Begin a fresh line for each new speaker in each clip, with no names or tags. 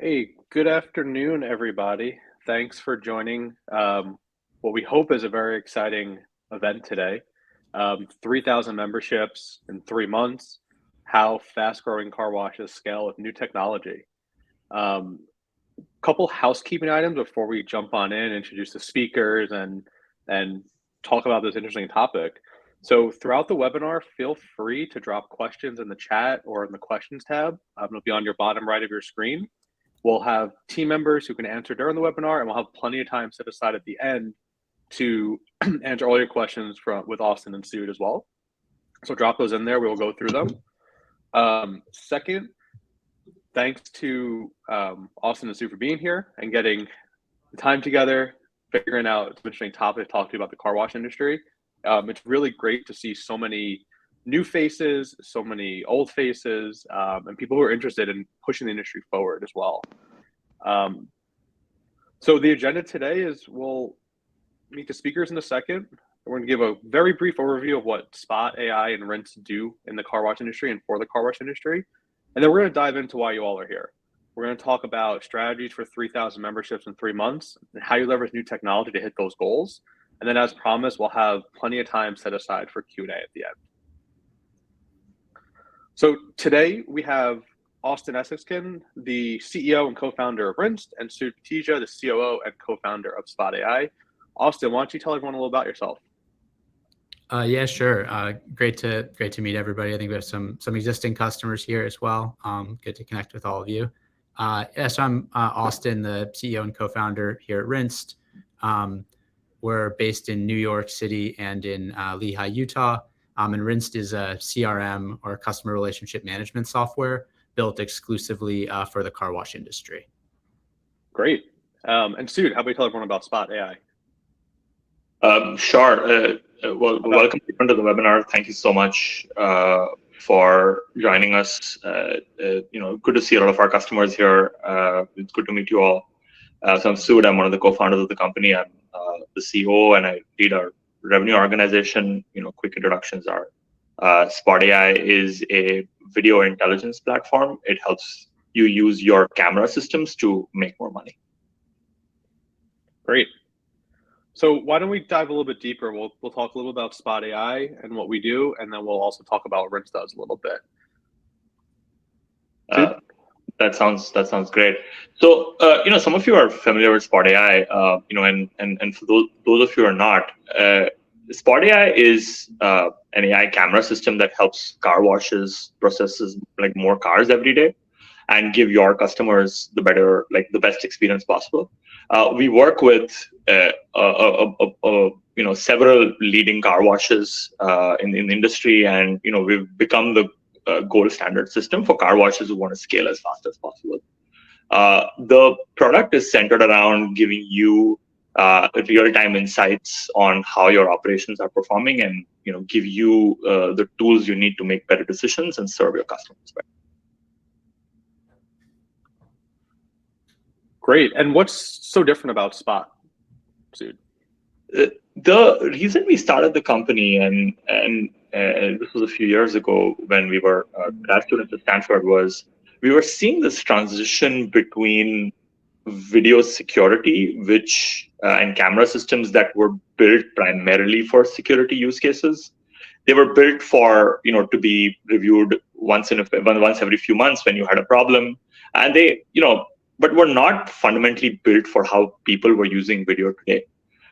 Hey, good afternoon, everybody. Thanks for joining what we hope is a very exciting event today. 3,000 memberships in 3 months, how fast-growing car washes scale with new technology. Um, Couple housekeeping items before we jump on in, introduce the speakers, and talk about this interesting topic. So throughout the webinar, feel free to drop questions in the chat or in the questions tab. It'll be on your bottom right of your screen. We'll have team members who can answer during the webinar, and we'll have plenty of time set aside at the end to answer all your questions with Austin and Sud as well. So drop those in there. We will go through them. Second, thanks to Austin and Sud for being here and getting the time together, figuring out an interesting topic to talk to you about the car wash industry. It's really great to see so many new faces, so many old faces, and people who are interested in pushing the industry forward as well. So the agenda today is we'll meet the speakers in a second. We're going to give a very brief overview of what Spot AI and Rinse do in the car wash industry and for the car wash industry. And then we're going to dive into why you all are here. We're going to talk about strategies for 3,000 memberships in 3 months and how you leverage new technology to hit those goals. And then as promised, we'll have plenty of time set aside for Q&A at the end. So today we have Austin Essexkin, the CEO and co-founder of Rinsed, and Sud Patija, the COO and co-founder of Spot AI. Austin, why don't you tell everyone a little about yourself?
Yeah, sure. Great to meet everybody. I think we have some existing customers here as well. Good to connect with all of you. So I'm Austin, the CEO and co-founder here at Rinsed. We're based in New York City and in Lehi, Utah. And Rinsed is a CRM or customer relationship management software built exclusively for the car wash industry.
Great. And Sud, how about you tell everyone about Spot AI?
Sure. Welcome to the webinar. Thank you so much for joining us. Good to see a lot of our customers here. It's good to meet you all. So I'm Sud. I'm one of the co-founders of the company. I'm the CEO, and I lead our revenue organization. Quick introductions are Spot AI is a video intelligence platform. It helps you use your camera systems to make more money.
Great. So why don't we dive a little bit deeper? We'll talk a little about Spot AI and what we do, and then we'll also talk about what Rinse does a little bit.
That sounds great. So some of you are familiar with Spot AI. And for those of you who are not, Spot AI is an AI camera system that helps car washes processes like more cars every day, and give your customers the best experience possible. We work with several leading car washes in the industry, and we've become the gold standard system for car washes who want to scale as fast as possible. The product is centered around giving you real-time insights on how your operations are performing, and give you the tools you need to make better decisions and serve your customers better.
Great. And what's so different about Spot, Sud?
The reason we started the company, and this was a few years ago when we were grad students at Stanford, was we were seeing this transition between video security, and camera systems that were built primarily for security use cases. They were built for to be reviewed once every few months when you had a problem, and they but were not fundamentally built for how people were using video today.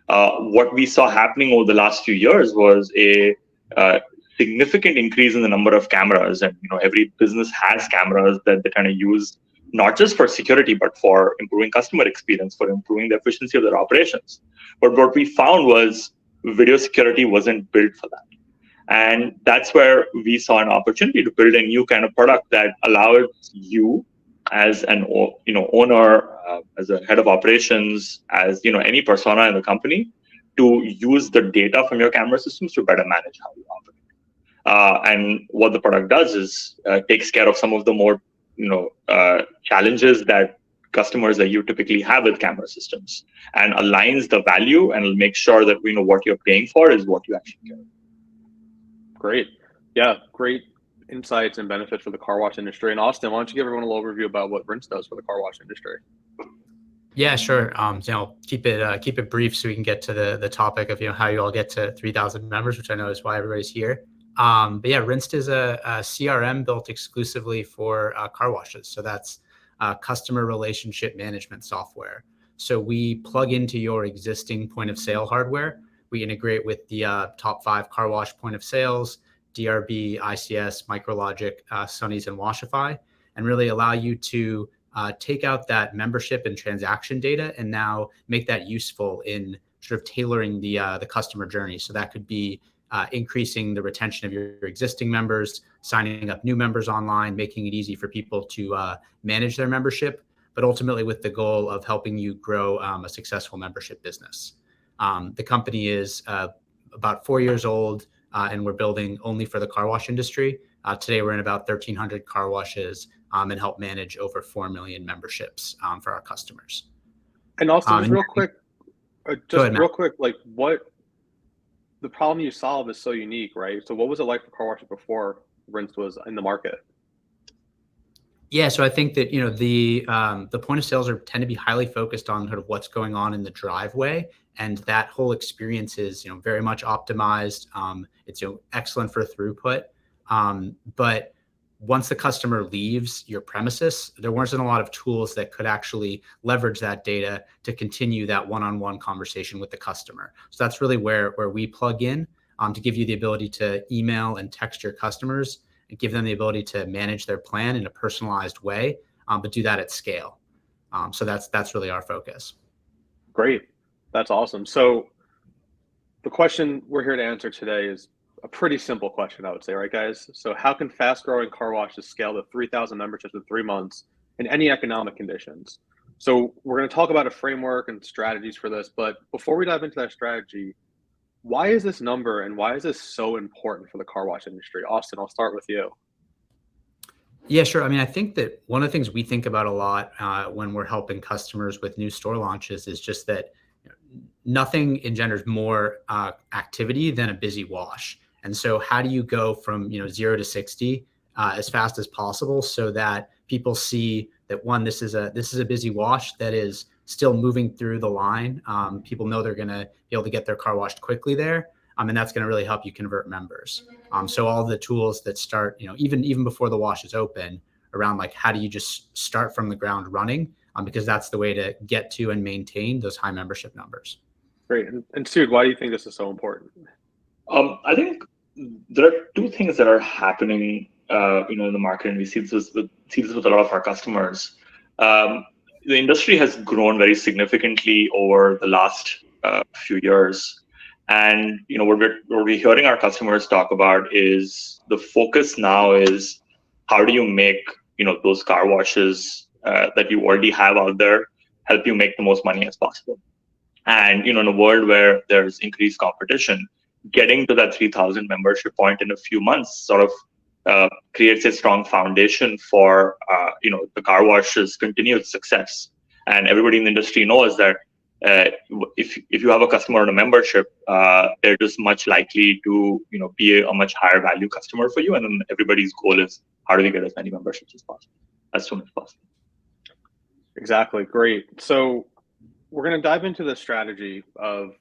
What we saw happening over the last few years was a significant increase in the number of cameras, and every business has cameras that they kind of use not just for security, but for improving customer experience, for improving the efficiency of their operations. But what we found was video security wasn't built for that. And that's where we saw an opportunity to build a new kind of product that allowed you as an owner, as a head of operations, as any persona in the company, to use the data from your camera systems to better manage how you operate. And what the product does is takes care of some of the more challenges that customers that you typically have with camera systems, and aligns the value and make sure that what you're paying for is what you actually get.
Great. Yeah, great insights and benefits for the car wash industry. And Austin, why don't you give everyone a little overview about what Rinse does for the car wash industry?
Yeah, sure. Keep it brief so we can get to the topic of how you all get to 3,000 members, which I know is why everybody's here. But yeah, Rinsed is a CRM built exclusively for car washes. So that's customer relationship management software. So we plug into your existing point of sale hardware. We integrate with the top 5 car wash point of sales, DRB, ICS, MicroLogic, Sonny's, and Washify, and really allow you to take out that membership and transaction data and now make that useful in sort of tailoring the customer journey. So that could be increasing the retention of your existing members, signing up new members online, making it easy for people to manage their membership, but ultimately with the goal of helping you grow a successful membership business. The company is about 4 years old, and we're building only for the car wash industry. Today, we're in about 1,300 car washes and help manage over 4 million memberships for our customers.
And also, just real quick, like what the problem you solve is so unique, right? So what was it like for car washes before Rinse was in the market?
Yeah, so I think that the point of sales tend to be highly focused on sort of what's going on in the driveway, and that whole experience is very much optimized. It's excellent for throughput, but once the customer leaves your premises, there weren't a lot of tools that could actually leverage that data to continue that one-on-one conversation with the customer. So that's really where we plug in to give you the ability to email and text your customers and give them the ability to manage their plan in a personalized way, but do that at scale. So that's really our focus.
Great. That's awesome. So the question we're here to answer today is a pretty simple question, I would say, right, guys? So how can fast-growing car washes scale to 3,000 memberships in 3 months in any economic conditions? So we're going to talk about a framework and strategies for this, but before we dive into that strategy, why is this number and why is this so important for the car wash industry? Austin, I'll start with you.
Yeah, sure. I mean, I think that one of the things we think about a lot when we're helping customers with new store launches is just that nothing engenders more activity than a busy wash. And so how do you go from 0 to 60 as fast as possible so that people see that, one, this is a busy wash that is still moving through the line. People know they're going to be able to get their car washed quickly there. And that's going to really help you convert members. So all the tools that start, even before the wash is open, around like how do you just start from the ground running, because that's the way to get to and maintain those high membership numbers.
Great. And Sud, why do you think this is so important?
I think there are 2 things that are happening, in the market, and we see this with a lot of our customers. The industry has grown very significantly over the last few years. And what we're hearing our customers talk about is the focus now is how do you make those car washes that you already have out there help you make the most money as possible. And in a world where there's increased competition, getting to that 3,000 membership point in a few months sort of creates a strong foundation for the car wash's continued success. And everybody in the industry knows that if you have a customer on a membership, they're just much likely to be a much higher value customer for you. And then everybody's goal is how do we get as many memberships as possible, as soon as possible.
Exactly. Great. So we're going to dive into the strategy of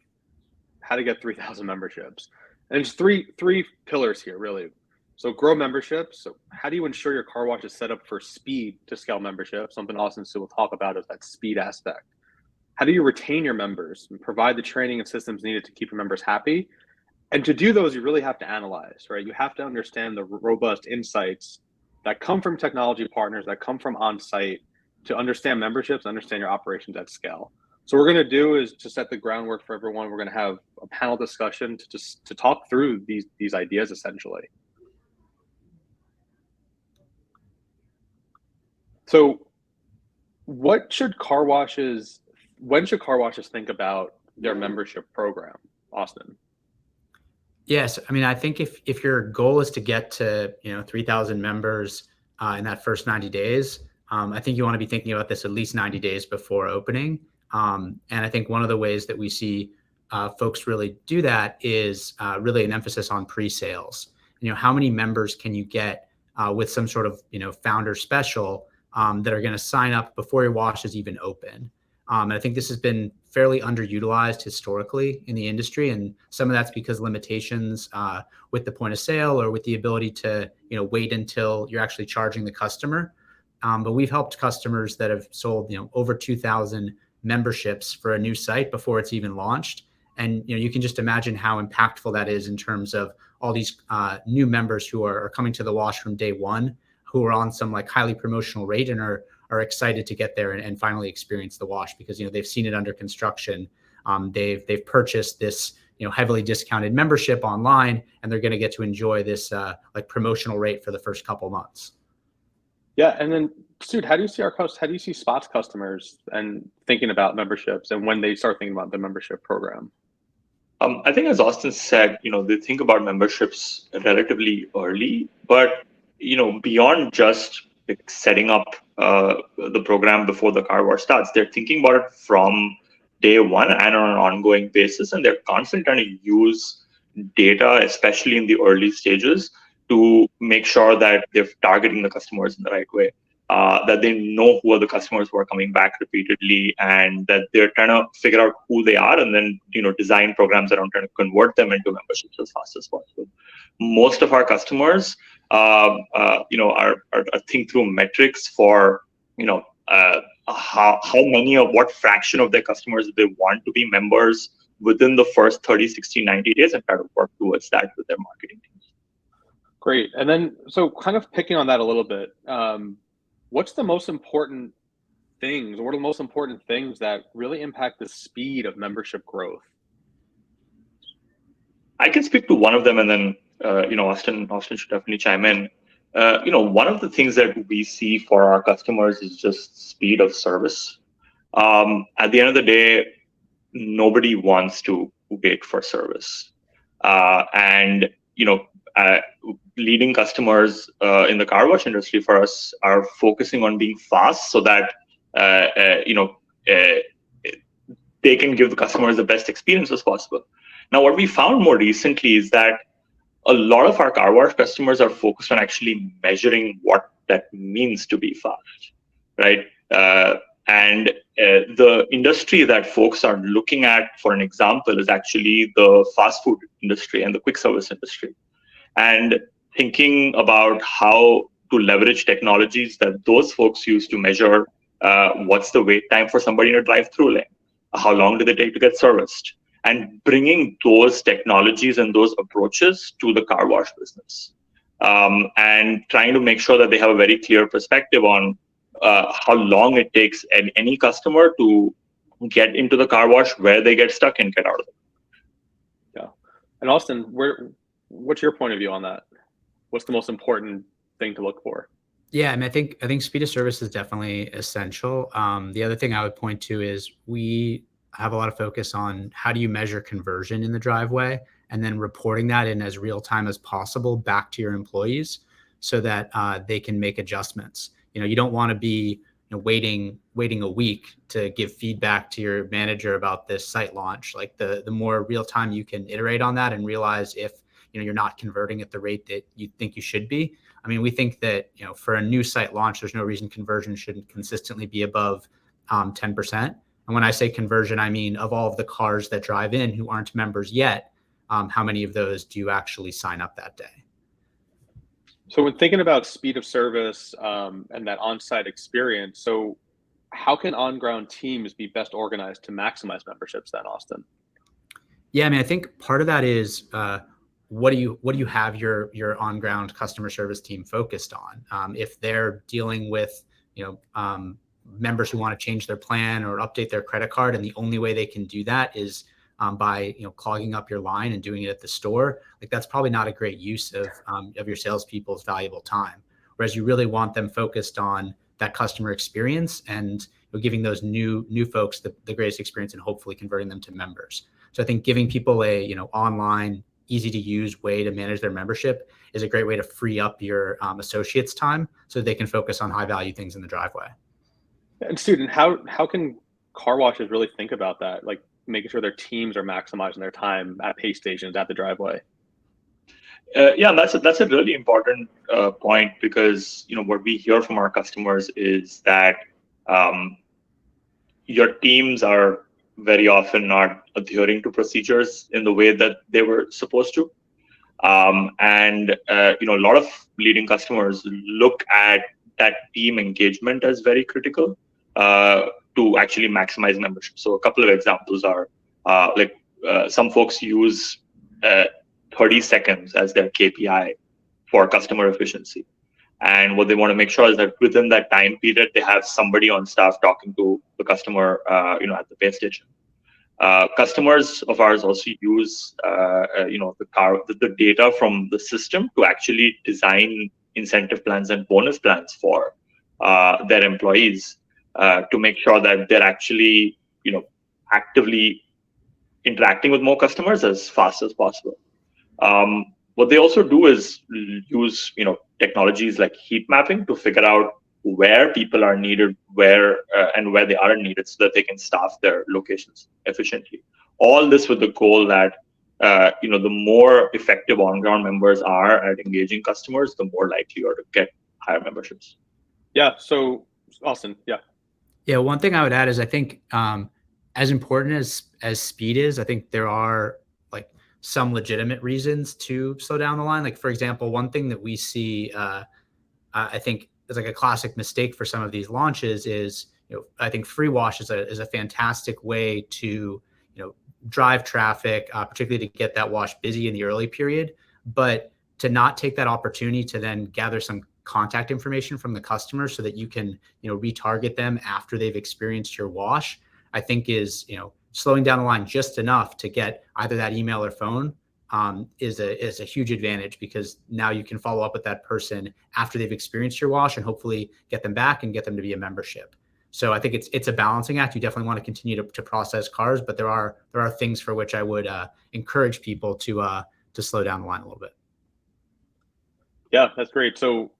how to get 3,000 memberships. And there's three pillars here, really. So grow memberships. So how do you ensure your car wash is set up for speed to scale membership? Something Austin will talk about is that speed aspect. How do you retain your members and provide the training and systems needed to keep your members happy? And to do those, you really have to analyze, right? You have to understand the robust insights that come from technology partners, that come from on-site, to understand memberships, understand your operations at scale. So what we're going to do is to set the groundwork for everyone. We're going to have a panel discussion to talk through these ideas, essentially. So when should car washes think about their membership program, Austin?
Yes, I mean, I think if your goal is to get to 3,000 members in that first 90 days, I think you want to be thinking about this at least 90 days before opening. And I think one of the ways that we see folks really do that is really an emphasis on pre-sales. How many members can you get with some sort of founder special that are going to sign up before your wash is even open. And I think this has been fairly underutilized historically in the industry, and some of that's because limitations with the point of sale or with the ability to wait until you're actually charging the customer. But we've helped customers that have sold over 2,000 memberships for a new site before it's even launched. And you can just imagine how impactful that is in terms of all these new members who are coming to the wash from day one, who are on some like highly promotional rate and are excited to get there and finally experience the wash because they've seen it under construction. They've purchased this heavily discounted membership online, and they're going to get to enjoy this like promotional rate for the first couple months.
Yeah, and then Sud, how do you see Spots customers and thinking about memberships and when they start thinking about the membership program?
I think, as Austin said, they think about memberships relatively early, but beyond just setting up the program before the car wash starts, they're thinking about it from day one and on an ongoing basis, and they're constantly trying to use data, especially in the early stages, to make sure that they're targeting the customers in the right way. That they know who are the customers who are coming back repeatedly, and that they're trying to figure out who they are, and then design programs around trying to convert them into memberships as fast as possible. Most of our customers, are think through metrics for how many of what fraction of their customers they want to be members within the first 30, 60, 90 days, and try to work towards that with their marketing teams.
Great. And then, so kind of picking on that a little bit. What's the most important things? What are the most important things that really impact the speed of membership growth?
I can speak to one of them, and then Austin should definitely chime in. One of the things that we see for our customers is just speed of service. At the end of the day, nobody wants to wait for service, and leading customers in the car wash industry for us are focusing on being fast so that they can give the customers the best experience as possible. Now, what we found more recently is that a lot of our car wash customers are focused on actually measuring what that means to be fast, right? And the industry that folks are looking at, for an example, is actually the fast food industry and the quick service industry. And thinking about how to leverage technologies that those folks use to measure what's the wait time for somebody in a drive-through lane, how long do they take to get serviced, and bringing those technologies and those approaches to the car wash business, and trying to make sure that they have a very clear perspective on how long it takes any customer to get into the car wash, where they get stuck and get out of it.
Yeah. And Austin, what's your point of view on that? What's the most important thing to look for?
Yeah, I think speed of service is definitely essential. The other thing I would point to is we have a lot of focus on how do you measure conversion in the driveway, and then reporting that in as real time as possible back to your employees so that they can make adjustments. You don't want to be waiting a week to give feedback to your manager about this site launch. Like the more real time you can iterate on that and realize if you're not converting at the rate that you think you should be. I mean, we think that for a new site launch, there's no reason conversion shouldn't consistently be above 10%. And when I say conversion, I mean of all of the cars that drive in who aren't members yet, how many of those do you actually sign up that day?
So when thinking about speed of service and that on-site experience, so how can on-ground teams be best organized to maximize memberships then, Austin?
Yeah, I mean, I think part of that is what do you have your on-ground customer service team focused on? If they're dealing with members who want to change their plan or update their credit card, and the only way they can do that is by clogging up your line and doing it at the store, like that's probably not a great use of your salespeople's valuable time. Whereas you really want them focused on that customer experience and giving those new folks the greatest experience and hopefully converting them to members. So I think giving people a online, easy to use way to manage their membership is a great way to free up your associates' time so they can focus on high value things in the driveway.
And student, how can car washes really think about that? Like making sure their teams are maximizing their time at pay stations, at the driveway?
Yeah, that's a really important point, because what we hear from our customers is that um, your teams are very often not adhering to procedures in the way that they were supposed to. And a lot of leading customers look at that team engagement as very critical to actually maximize membership. So a couple of examples are some folks use uh, 30 seconds as their KPI for customer efficiency. And what they want to make sure is that within that time period, they have somebody on staff talking to the customer, at the pay station. Customers of ours also use the data from the system to actually design incentive plans and bonus plans for their employees to make sure that they're actually actively interacting with more customers as fast as possible. What they also do is use technologies like heat mapping to figure out where people are needed, where they aren't needed, so that they can staff their locations efficiently. All this with the goal that the more effective on-ground members are at engaging customers, the more likely you are to get higher memberships.
Yeah. So Austin, yeah.
Yeah, one thing I would add is I think as important as speed is, I think there are like some legitimate reasons to slow down the line. Like, for example, one thing that we see, I think is like a classic mistake for some of these launches is, I think free wash is a fantastic way to, drive traffic, particularly to get that wash busy in the early period, but to not take that opportunity to then gather some contact information from the customer so that you can, retarget them after they've experienced your wash, I think is, slowing down the line just enough to get either that email or phone is a huge advantage, because now you can follow up with that person after they've experienced your wash and hopefully get them back and get them to be a membership. So I think it's a balancing act. You definitely want to continue to process cars, but there are things for which I would encourage people to slow down the line a little bit.
Yeah, that's great. So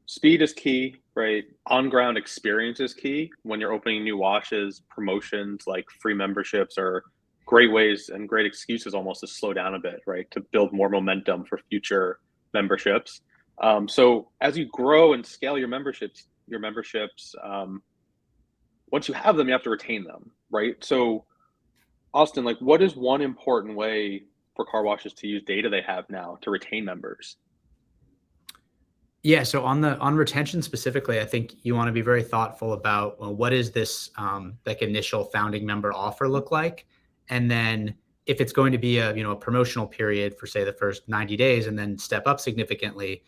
speed is key, right? On-ground experience is key when you're opening new washes. Promotions like free memberships are great ways and great excuses almost to slow down a bit, right? To build more momentum for future memberships. So as you grow and scale your memberships, once you have them, you have to retain them, right? So Austin, like, what is one important way for car washes to use data they have now to retain members?
Yeah, so on retention specifically, I think you want to be very thoughtful about, well, what is this like initial founding member offer look like, and then if it's going to be a promotional period for say the first 90 days and then step up significantly,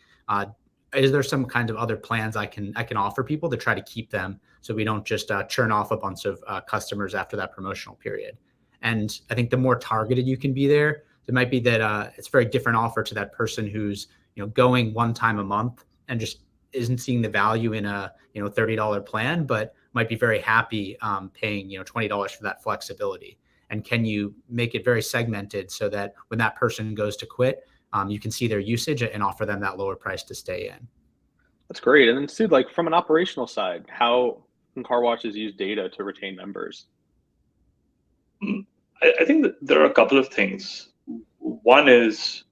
is there some kind of other plans I can offer people to try to keep them so we don't just churn off a bunch of customers after that promotional period? And I think the more targeted you can be there, it might be that it's a very different offer to that person who's going one time a month and just isn't seeing the value in a $30 plan, but might be very happy paying $20 for that flexibility. And can you make it very segmented so that when that person goes to quit, you can see their usage and offer them that lower price to stay in?
That's great. And then Sid, like from an operational side, how can car washes use data to retain members?
I think that there are a couple of things. One is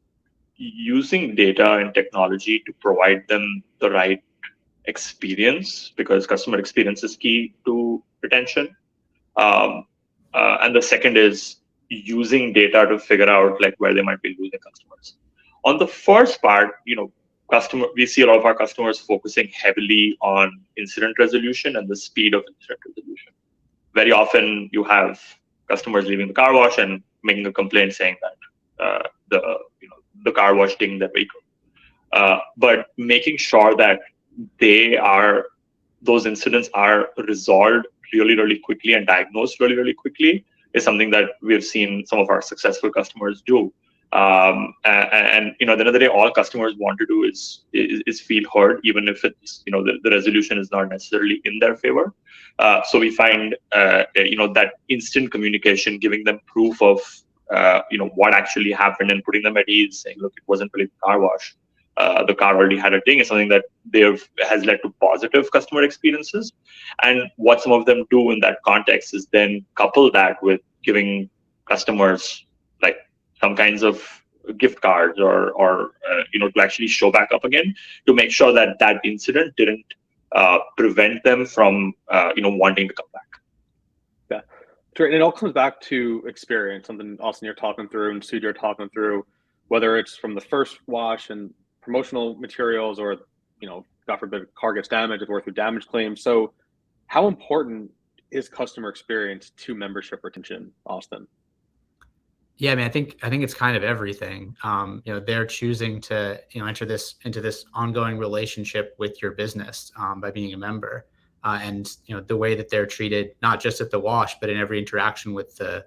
using data and technology to provide them the right experience, because customer experience is key to retention. And the second is using data to figure out like where they might be losing customers. On the first part, we see a lot of our customers focusing heavily on incident resolution and the speed of incident resolution. Very often you have customers leaving the car wash and making a complaint saying that the car wash dinged their vehicle. But making sure that those incidents are resolved really, really quickly and diagnosed really, really quickly is something that we've seen some of our successful customers do. And at the end of the day, all customers want to do is feel heard, even if it's the resolution is not necessarily in their favor. So we find that instant communication, giving them proof of what actually happened and putting them at ease, saying, look, it wasn't really the car wash. The car already had a ding, is something that has led to positive customer experiences. And what some of them do in that context is then couple that with giving customers like some kinds of gift cards or to actually show back up again, to make sure that that incident didn't prevent them from wanting to come back.
Yeah, and it all comes back to experience. Something Austin you're talking through and Sud you're talking through, whether it's from the first wash and promotional materials, or God forbid, car gets damaged or through damage claims. So, how important is customer experience to membership retention, Austin?
Yeah, I mean, I think it's kind of everything. They're choosing to enter into this ongoing relationship with your business by being a member, and the way that they're treated, not just at the wash, but in every interaction with the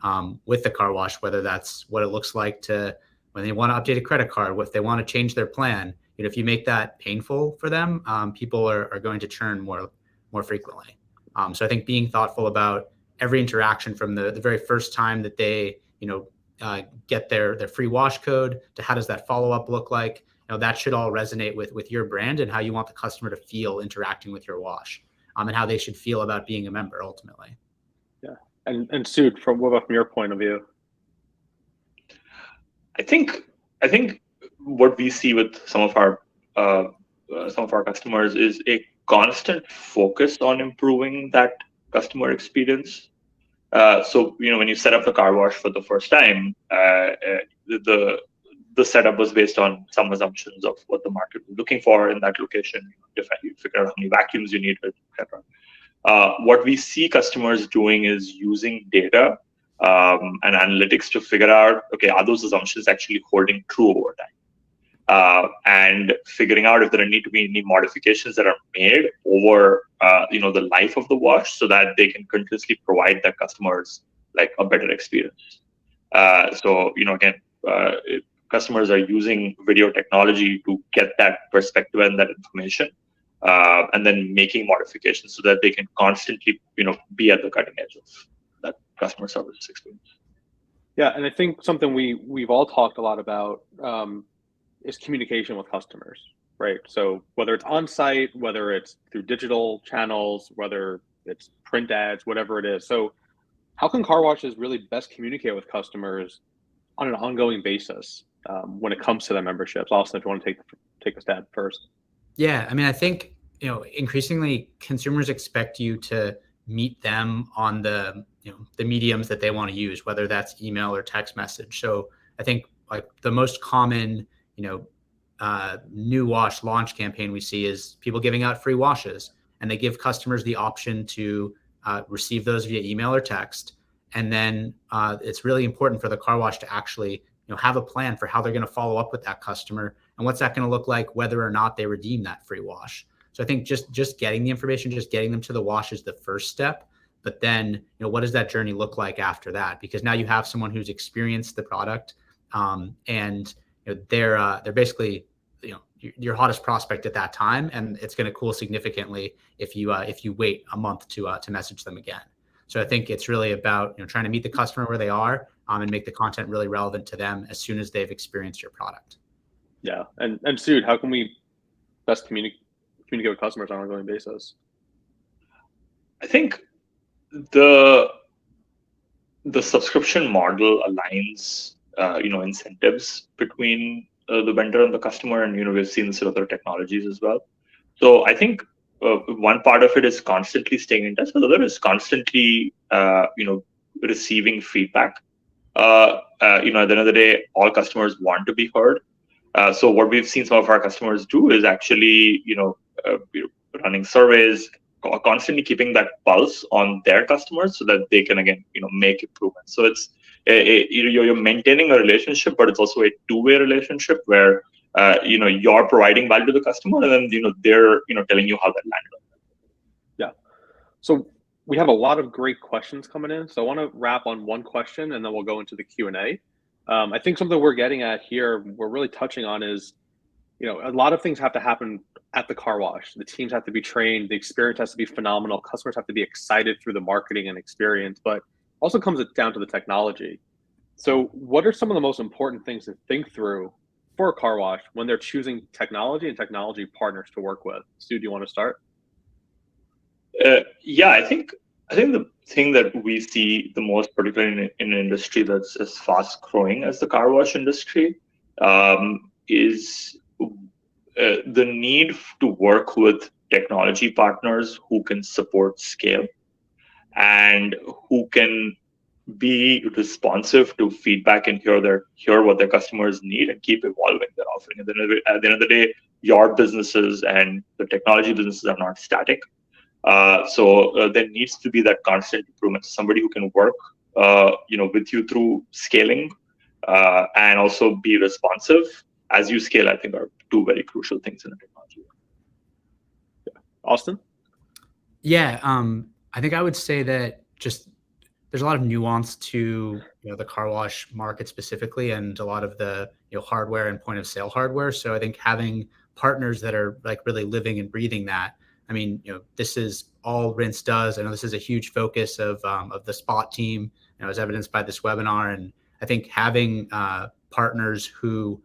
car wash, whether that's what it looks like to when they want to update a credit card, if they want to change their plan. If you make that painful for them, people are going to churn more frequently. So I think being thoughtful about every interaction from the very first time that they get their free wash code to how does that follow-up look like, that should all resonate with your brand and how you want the customer to feel interacting with your wash, and how they should feel about being a member ultimately.
Yeah. And Sud, what about from your point of view?
I think what we see with some of our customers is a constant focus on improving that customer experience. So when you set up the car wash for the first time, the setup was based on some assumptions of what the market was looking for in that location. You figure out how many vacuums you needed, etc. What we see customers doing is using data and analytics to figure out, okay, are those assumptions actually holding true over time? And figuring out if there need to be any modifications that are made over the life of the wash, so that they can continuously provide their customers like a better experience. Customers are using video technology to get that perspective and that information, and then making modifications so that they can constantly be at the cutting edge of that customer service experience.
Yeah, and I think something we've all talked a lot about is communication with customers, right? So whether it's on site, whether it's through digital channels, whether it's print ads, whatever it is. So how can car washes really best communicate with customers on an ongoing basis when it comes to their memberships? Austin, if you want to take a stab first.
Yeah, I mean, I think increasingly consumers expect you to meet them on the mediums that they want to use, whether that's email or text message. So I think like the most common new wash launch campaign we see is people giving out free washes, and they give customers the option to receive those via email or text. And then it's really important for the car wash to actually have a plan for how they're going to follow up with that customer and what's that going to look like, whether or not they redeem that free wash. So I think just getting the information, just getting them to the wash is the first step. But then, what does that journey look like after that? Because now you have someone who's experienced the product, and they're basically your hottest prospect at that time, and it's going to cool significantly if you wait a month to message them again. So I think it's really about trying to meet the customer where they are, and make the content really relevant to them as soon as they've experienced your product.
Yeah, and Sud, how can we best communicate with customers on an ongoing basis?
I think the subscription model aligns incentives between the vendor and the customer, and we've seen this with other technologies as well. So I think one part of it is constantly staying in touch, the other is constantly receiving feedback. At the end of the day, all customers want to be heard. So what we've seen some of our customers do is actually running surveys, constantly keeping that pulse on their customers so that they can again make improvements. So it's you're maintaining a relationship, but it's also a two-way relationship where you're providing value to the customer, and then they're telling you how that landed.
Yeah. So we have a lot of great questions coming in. So I want to wrap on one question, and then we'll go into the Q&A. I think something we're getting at here, we're really touching on is, a lot of things have to happen at the car wash. The teams have to be trained. The experience has to be phenomenal. Customers have to be excited through the marketing and experience, but also comes down to the technology. So what are some of the most important things to think through for a car wash when they're choosing technology and technology partners to work with? Stu, do you want to start?
Yeah, I think the thing that we see the most, particularly in an industry that's as fast growing as the car wash industry, is the need to work with technology partners who can support scale and who can be responsive to feedback and hear what their customers need and keep evolving their offering. At the end of the day, your businesses and the technology businesses are not static. So there needs to be that constant improvement. Somebody who can work, with you through scaling, and also be responsive as you scale. I think are two very crucial things in a technology.
Austin?
Yeah, I think I would say that just there's a lot of nuance to the car wash market specifically, and a lot of the hardware and point of sale hardware. So I think having partners that are like really living and breathing that. I mean, this is all Rinse does. I know this is a huge focus of the Spot team, as evidenced by this webinar. And I think having partners who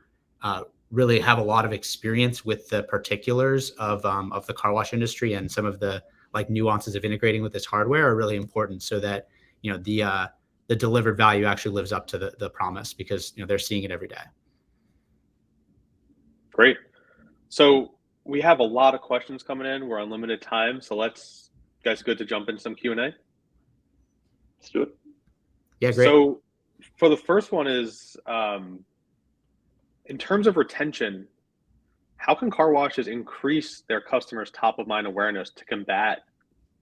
really have a lot of experience with the particulars of the car wash industry and some of the like nuances of integrating with this hardware are really important, so that the delivered value actually lives up to the promise, because they're seeing it every day.
Great. So we have a lot of questions coming in. We're on limited time, so guys, good to jump into some Q&A.
Let's do it.
Yeah, great.
So for the first one is, in terms of retention, how can car washes increase their customers' top of mind awareness to combat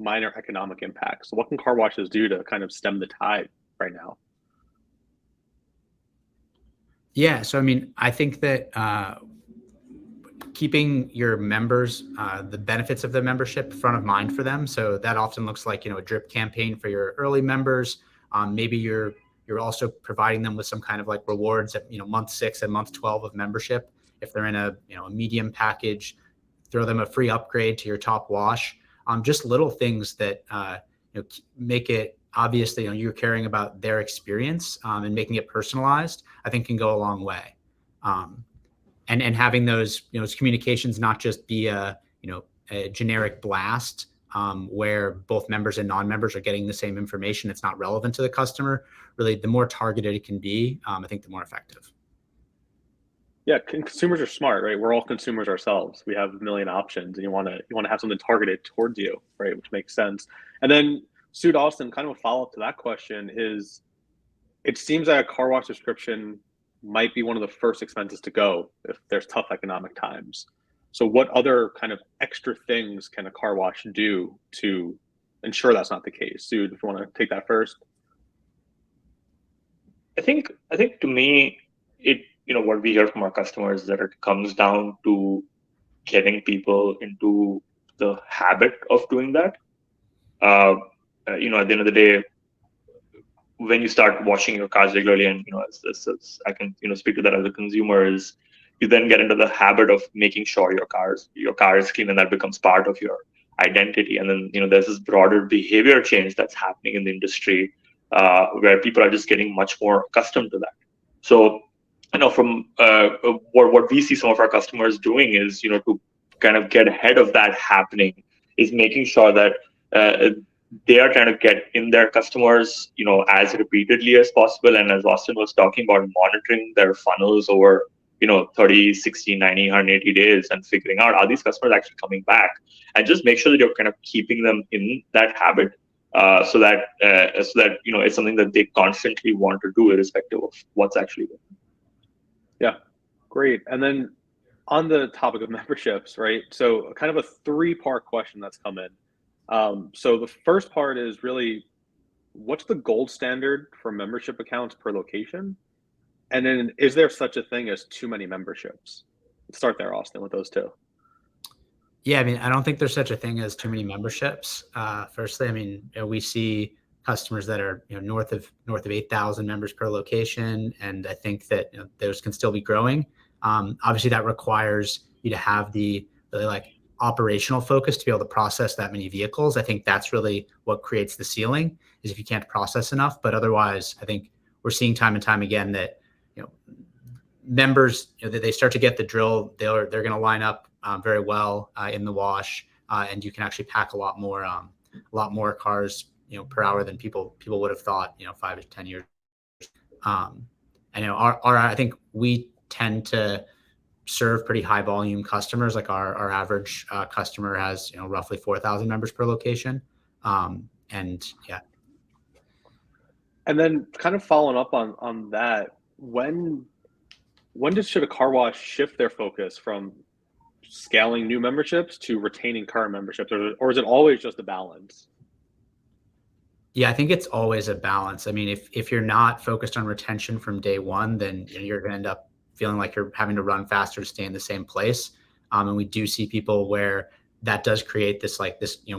minor economic impacts? So what can car washes do to kind of stem the tide right now?
Yeah, so I mean, I think that keeping your members, the benefits of the membership front of mind for them. So that often looks like, a drip campaign for your early members. Maybe you're also providing them with some kind of like rewards at, month 6 and month 12 of membership. If they're in a medium package, throw them a free upgrade to your top wash. Just little things that make it obvious that you're caring about their experience, and making it personalized, I think can go a long way. And having those communications not just be a generic blast, where both members and non-members are getting the same information. It's not relevant to the customer. Really, the more targeted it can be, I think the more effective.
Yeah, consumers are smart, right? We're all consumers ourselves. We have a million options, and you want to have something targeted towards you, right? Which makes sense. And then, Sud, Austin, kind of a follow up to that question is, it seems like a car wash subscription might be one of the first expenses to go if there's tough economic times. So, what other kind of extra things can a car wash do to ensure that's not the case? Sud, if you want to take that first.
I think to me, what we hear from our customers is that it comes down to getting people into the habit of doing that. At the end of the day, when you start washing your cars regularly, and as I can speak to that as a consumer, is you then get into the habit of making sure your car is clean, and that becomes part of your identity. And then there's this broader behavior change that's happening in the industry, where people are just getting much more accustomed to that. So from what we see some of our customers doing is, to kind of get ahead of that happening, is making sure that they are trying to get in their customers, as repeatedly as possible. And as Austin was talking about, monitoring their funnels over, 30, 60, 90, 180 days, and figuring out, are these customers actually coming back? And just make sure that you're kind of keeping them in that habit, so that it's something that they constantly want to do, irrespective of what's actually going on.
Yeah, great. And then on the topic of memberships, right? So kind of a 3-part question that's come in. So the first part is really, what's the gold standard for membership accounts per location? And then, is there such a thing as too many memberships? Let's start there, Austin, with those two.
Yeah, I mean, I don't think there's such a thing as too many memberships. Firstly, I mean, we see customers that are north of 8,000 members per location, and I think that those can still be growing. Obviously, that requires you to have the really like operational focus to be able to process that many vehicles. I think that's really what creates the ceiling, is if you can't process enough. But otherwise, I think we're seeing time and time again that members, they start to get the drill. They're going to line up very well in the wash, and you can actually pack a lot more cars per hour than people would have thought 5 to 10 years. And I think we tend to serve pretty high volume customers. Like our average customer has roughly 4,000 members per location. And yeah.
And then kind of following up on that, when should a car wash shift their focus from scaling new memberships to retaining current memberships, or is it always just a balance?
Yeah, I think it's always a balance. I mean, if you're not focused on retention from day one, then you're going to end up feeling like you're having to run faster to stay in the same place. And we do see people where that does create this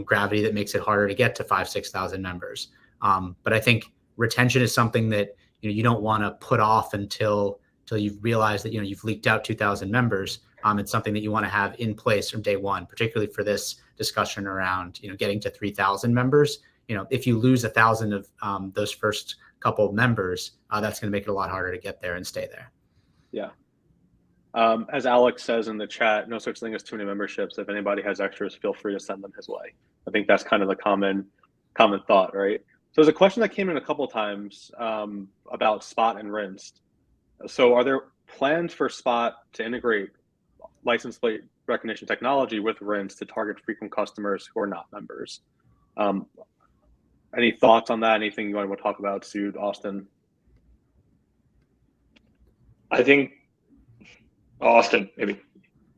gravity that makes it harder to get to 5,000-6,000 members. But I think retention is something that you don't want to put off until you've realized that you've leaked out 2,000 members. It's something that you want to have in place from day one, particularly for this discussion around getting to 3,000 members. If you lose 1,000 of those first couple of members, that's going to make it a lot harder to get there and stay there.
Yeah. As Alex says in the chat, no such thing as too many memberships. If anybody has extras, feel free to send them his way. I think that's kind of the common thought, right? So there's a question that came in a couple of times about Spot and Rinsed. So are there plans for Spot to integrate license plate recognition technology with Rinsed to target frequent customers who are not members? Any thoughts on that? Anything you want to talk about, Sud, Austin?
I think Austin, maybe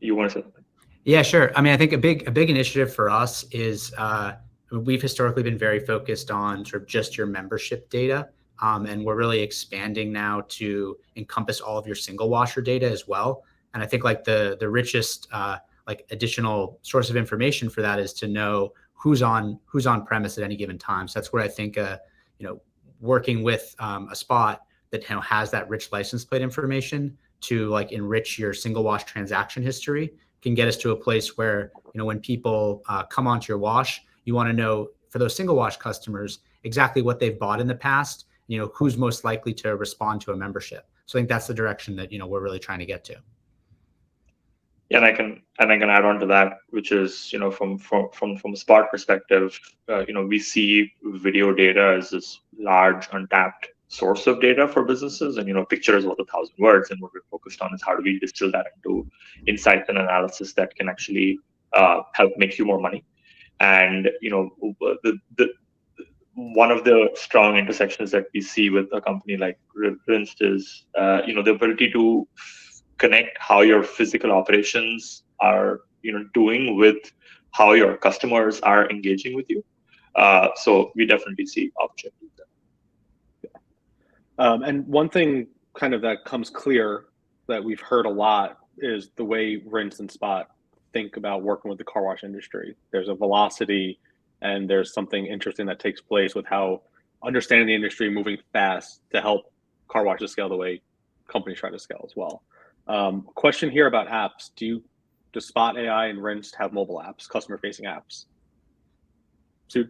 you want to say something.
Yeah, sure. I mean, I think a big initiative for us is we've historically been very focused on sort of just your membership data, and we're really expanding now to encompass all of your single washer data as well. And I think like the richest additional source of information for that is to know who's on premise at any given time. So that's where I think working with a Spot that has that rich license plate information to enrich your single wash transaction history can get us to a place where when people come onto your wash, you want to know for those single wash customers exactly what they've bought in the past, who's most likely to respond to a membership. So I think that's the direction that we're really trying to get to.
Yeah, and I can add on to that, which is from a Spot perspective, we see video data as this large untapped source of data for businesses, and picture is worth 1,000 words, and what we're focused on is how do we distill that into insights and analysis that can actually help make you more money. And one of the strong intersections that we see with a company like Rinsed is the ability to connect how your physical operations are doing with how your customers are engaging with you. So we definitely see opportunities there.
And one thing kind of that comes clear that we've heard a lot is the way Rinsed and Spot think about working with the car wash industry. There's a velocity and there's something interesting that takes place with how understanding the industry, moving fast to help car washes scale the way companies try to scale as well. Question here about apps. Does Spot AI and Rinsed have mobile apps, customer-facing apps? Sud?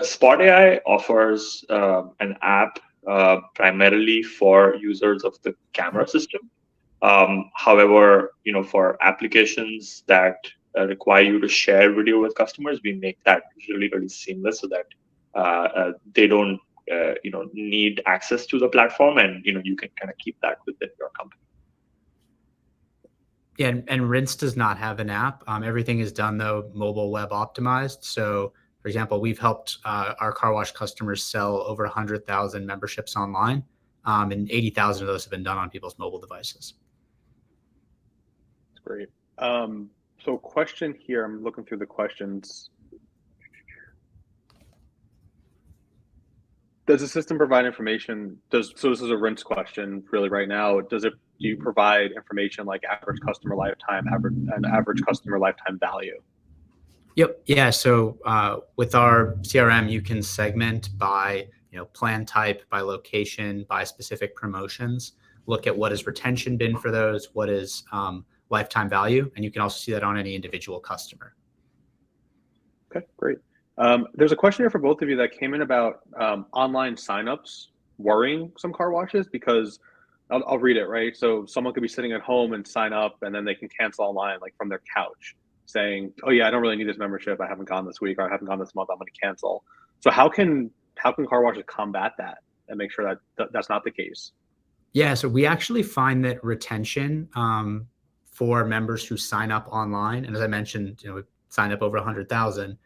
Spot AI offers an app primarily for users of the camera system. However, for applications that require you to share video with customers, we make that really, really seamless so that they don't need access to the platform, and you can kind of keep that within your company.
Yeah, and Rinsed does not have an app. Everything is done though mobile web optimized. So for example, we've helped our car wash customers sell over 100,000 memberships online, and 80,000 of those have been done on people's mobile devices.
That's great. So question here, I'm looking through the questions. Does the system provide information? So this is a Rinsed question really right now. Do you provide information like average customer lifetime, average customer lifetime value?
Yep. Yeah. So with our CRM, you can segment by plan type, by location, by specific promotions. Look at what has retention been for those, what is lifetime value, and you can also see that on any individual customer.
Okay, great. There's a question here for both of you that came in about online signups worrying some car washes, because I'll read it, right? So someone could be sitting at home and sign up, and then they can cancel online, like from their couch. saying, "Oh yeah, I don't really need this membership. I haven't gone this week, or I haven't gone this month. I'm going to cancel." So how can car washes combat that and make sure that that's not the case?
Yeah, so we actually find that retention for members who sign up online, and as I mentioned, we signed up over 100,000,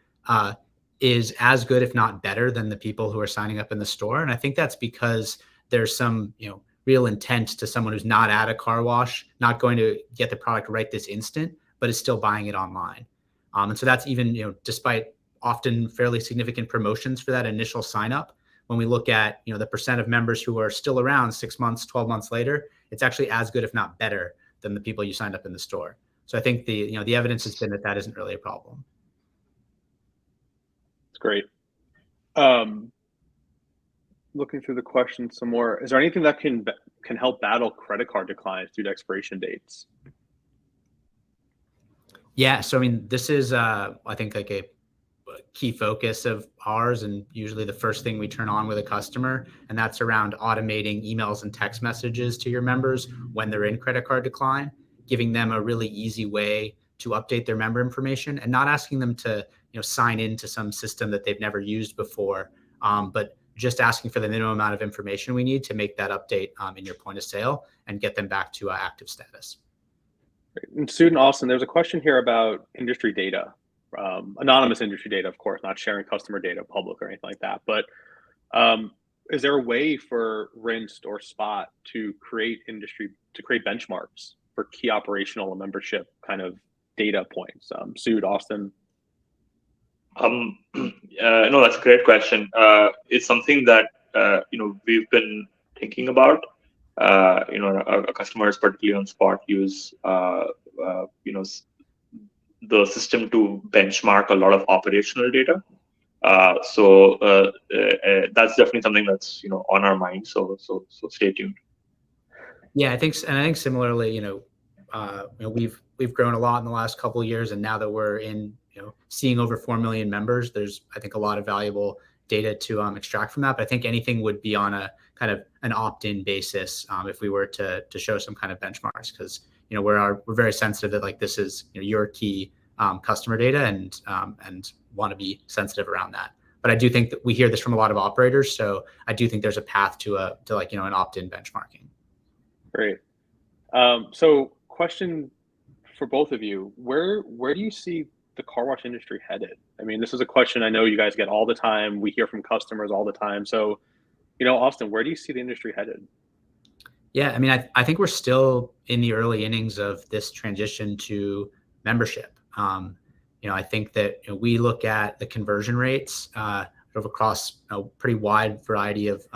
is as good, if not better, than the people who are signing up in the store. And I think that's because there's some, real intent to someone who's not at a car wash, not going to get the product right this instant, but is still buying it online. And so that's even, despite often fairly significant promotions for that initial sign up. When we look at, the percent of members who are still around 6 months, 12 months later, it's actually as good, if not better, than the people you signed up in the store. So I think the evidence has been that isn't really a problem.
It's great. Looking through the questions some more, is there anything that can help battle credit card declines due to expiration dates?
Yeah, so I mean, this is I think like a key focus of ours, and usually the first thing we turn on with a customer, and that's around automating emails and text messages to your members when they're in credit card decline, giving them a really easy way to update their member information and not asking them to sign into some system that they've never used before, but just asking for the minimum amount of information we need to make that update in your point of sale and get them back to active status.
And student Austin, there's a question here about industry data. Anonymous industry data, of course, not sharing customer data public or anything like that. But is there a way for Rinsed or Spot to create benchmarks for key operational and membership kind of data points? Sud, Austin.
No, that's a great question. It's something that we've been thinking about. Our customers, particularly on Spot, use the system to benchmark a lot of operational data. So that's definitely something that's on our mind. So stay tuned.
Yeah, I think similarly, we've grown a lot in the last couple of years, and now that we're in seeing over 4 million members, there's I think a lot of valuable data to extract from that. But I think anything would be on a kind of an opt-in basis if we were to show some kind of benchmarks, because we're very sensitive that like this is your key customer data and want to be sensitive around that. But I do think that we hear this from a lot of operators, so I do think there's a path to an opt-in benchmarking.
Great. So question for both of you: where do you see the car wash industry headed? I mean, this is a question I know you guys get all the time. We hear from customers all the time. So, Austin, where do you see the industry headed?
Yeah, I mean, I think we're still in the early innings of this transition to membership. I think that we look at the conversion rates across a pretty wide variety of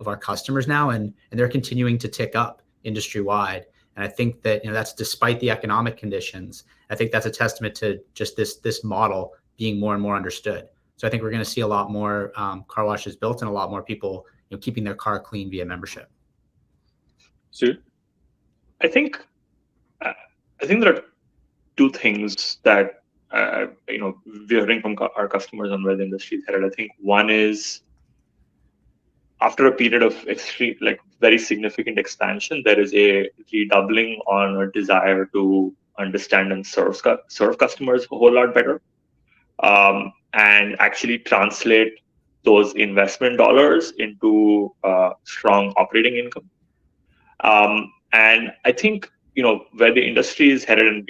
our customers now, and they're continuing to tick up industry wide. And I think that that's despite the economic conditions. I think that's a testament to just this model being more and more understood. So I think we're going to see a lot more car washes built and a lot more people keeping their car clean via membership.
Sud?
I think there are two things that we're hearing from our customers on where the industry is headed. I think one is, after a period of very significant expansion, there is a redoubling on a desire to understand and serve customers a whole lot better, and actually translate those investment dollars into strong operating income. And I think where the industry is headed, and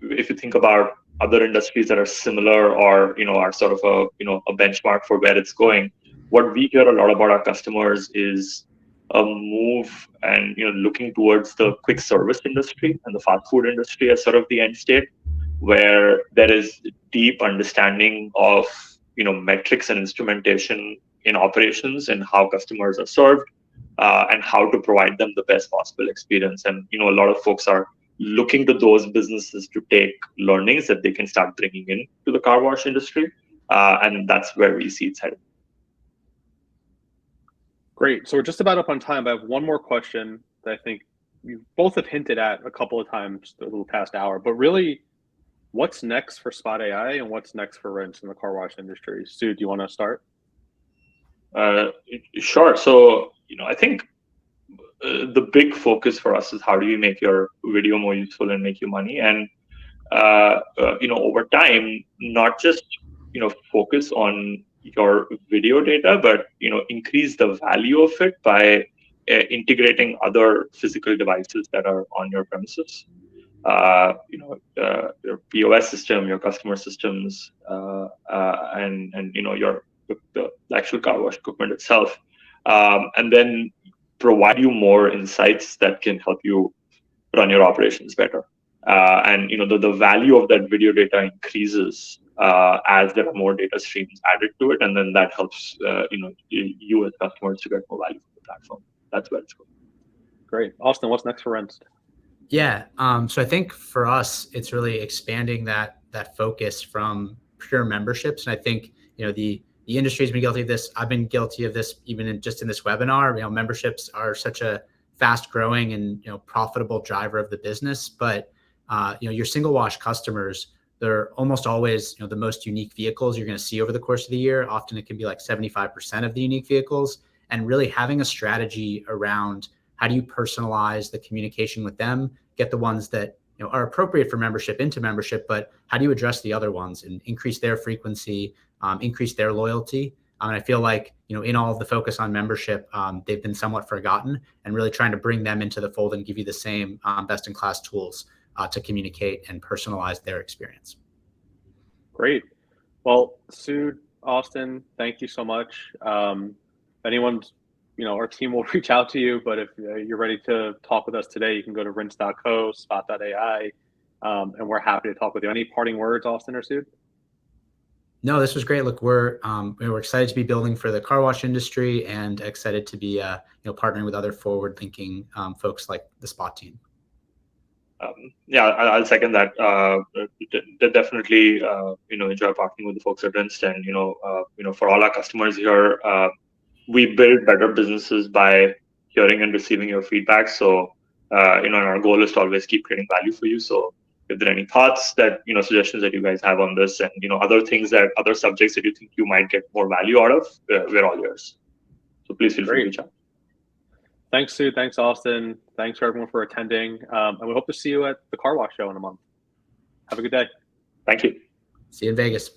if you think about other industries that are similar or are sort of a benchmark for where it's going, what we hear a lot about our customers is a move and looking towards the quick service industry and the fast food industry as sort of the end state, where there is deep understanding of metrics and instrumentation in operations and how customers are served, and how to provide them the best possible experience. And a lot of folks are looking to those businesses to take learnings that they can start bringing in to the car wash industry, and that's where we see it's headed.
Great. So we're just about up on time, but I have one more question that I think you both have hinted at a couple of times the little past hour. But really, what's next for Spot AI and what's next for Rinsed in the car wash industry? Sud, do you want to start?
Sure. So I think the big focus for us is how do you make your video more useful and make you money. And over time, not just focus on your video data, but increase the value of it by integrating other physical devices that are on your premises. Your POS system, your customer systems, and the actual car wash equipment itself, and then provide you more insights that can help you run your operations better. And the value of that video data increases as there are more data streams added to it, and then that helps you as customers to get more value from the platform. That's where it's going.
Great, Austin. What's next for Rinsed?
Yeah. So I think for us, it's really expanding that focus from pure memberships. And I think, the industry has been guilty of this. I've been guilty of this even in this webinar. Memberships are such a fast growing and, profitable driver of the business. But, your single wash customers, they're almost always, the most unique vehicles you're going to see over the course of the year. Often it can be like 75% of the unique vehicles, and really having a strategy around how do you personalize the communication with them, get the ones that are appropriate for membership into membership, but how do you address the other ones and increase their frequency, increase their loyalty? And I feel like, in all of the focus on membership, they've been somewhat forgotten, and really trying to bring them into the fold and give you the same best-in-class tools to communicate and personalize their experience.
Great. Well, Sood, Austin, thank you so much. If anyone's, our team will reach out to you, but if you're ready to talk with us today, you can go to rinse.co, spot.ai, and we're happy to talk with you. Any parting words, Austin or Sood?
No, this was great. Look, we're excited to be building for the car wash industry, and excited to be partnering with other forward-thinking folks like the Spot team.
I'll second that. Definitely, enjoy partnering with the folks at Rinsed, and for all our customers here, we build better businesses by hearing and receiving your feedback. So, and our goal is to always keep creating value for you. So, if there are any thoughts that suggestions that you guys have on this, and other subjects that you think you might get more value out of, we're all yours. So please feel free to reach out.
Thanks, Sood. Thanks, Austin. Thanks for everyone for attending. And we hope to see you at the Car Wash Show in a month. Have a good day.
Thank you.
See you in Vegas.